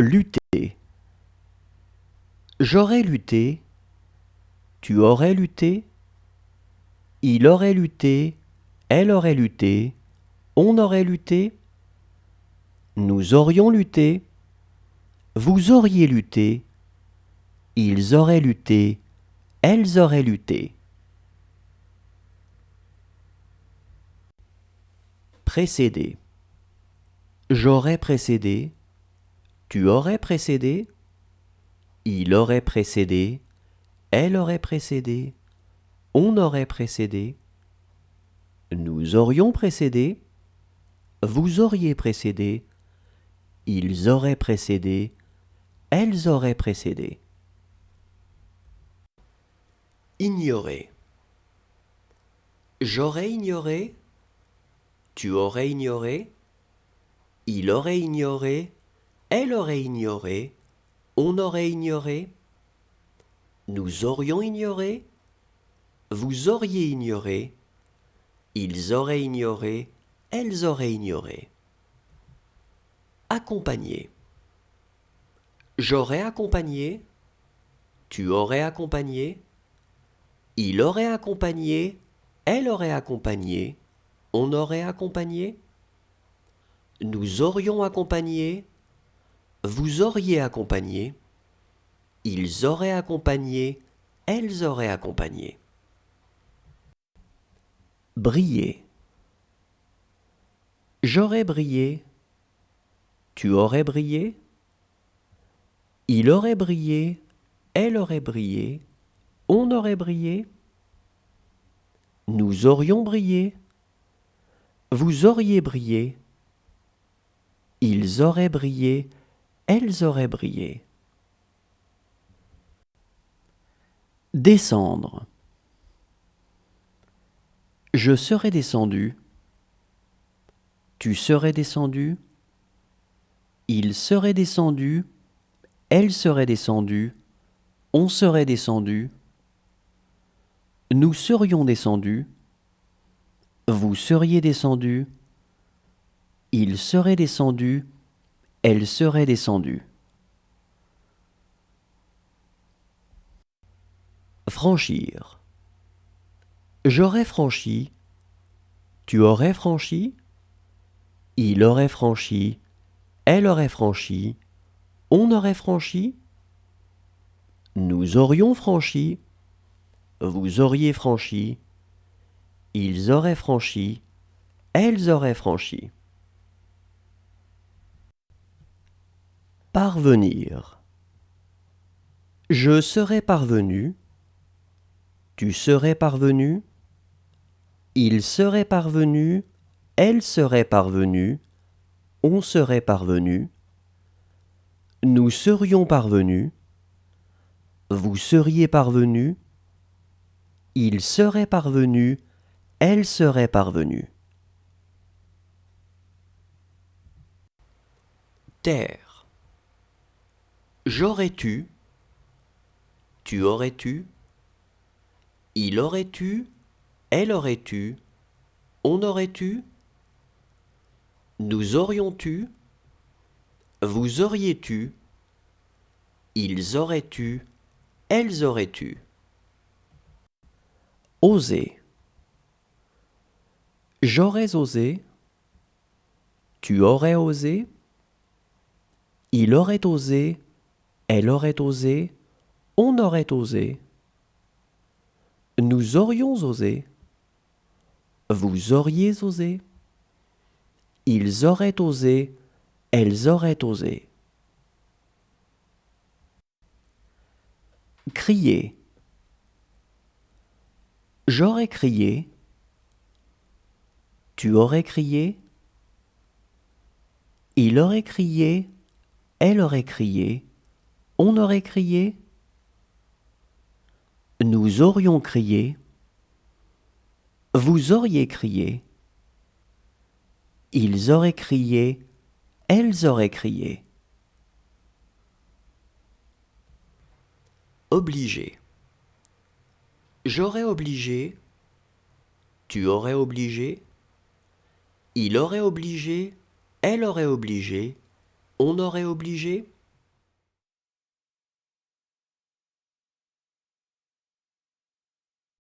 Lutter. J'aurais lutté. Tu aurais lutté. Il aurait lutté. Elle aurait lutté. On aurait lutté. Nous aurions lutté. Vous auriez lutté. Ils auraient lutté. Elles auraient lutté. Précéder. J'aurais précédé. Tu aurais précédé. Il aurait précédé. Elle aurait précédé. On aurait précédé. Nous aurions précédé. Vous auriez précédé. Ils auraient précédé. Elles auraient précédé. Ignorer. J'aurais ignoré. Tu aurais ignoré. Il aurait ignoré. Elle aurait ignoré. On aurait ignoré. Nous aurions ignoré. Vous auriez ignoré. Ils auraient ignoré. Elles auraient ignoré. Accompagner. J'aurais accompagné. Tu aurais accompagné. Il aurait accompagné. Elle aurait accompagné. On aurait accompagné. Nous aurions accompagné. Vous auriez accompagné. Ils auraient accompagné. Elles auraient accompagné. Briller. J'aurais brillé. Tu aurais brillé. Il aurait brillé. Elle aurait brillé. On aurait brillé. Nous aurions brillé. Vous auriez brillé. Ils auraient brillé. Elles auraient brillé. Descendre. Je serais descendu. Tu serais descendu. Il serait descendu. Elle serait descendue. On serait descendu. Nous serions descendus. Vous seriez descendu. Il serait descendu. Elle serait descendue. Franchir. J'aurais franchi. Tu aurais franchi. Il aurait franchi. Elle aurait franchi. On aurait franchi. Nous aurions franchi. Vous auriez franchi. Ils auraient franchi. Elles auraient franchi. Parvenir. Je serais parvenu. Tu serais parvenu. Il serait parvenu. Elle serait parvenue. On serait parvenu. Nous serions parvenus. Vous seriez parvenu. Il serait parvenu. Elle serait parvenue. Taire. J'aurais tu. Tu aurais tu. Il aurait tu. Elle aurait tu. On aurait tu. Nous aurions tu. Vous auriez tu. Ils auraient tu. Elles auraient tu. Oser. J'aurais osé. Tu aurais osé. Il aurait osé. Elle aurait osé. On aurait osé. Nous aurions osé. Vous auriez osé. Ils auraient osé. Elles auraient osé. Crier. J'aurais crié. Tu aurais crié. Il aurait crié. Elle aurait crié. On aurait crié. Nous aurions crié. Vous auriez crié. Ils auraient crié. Elles auraient crié. Obliger. J'aurais obligé. Tu aurais obligé. Il aurait obligé. Elle aurait obligé. On aurait obligé.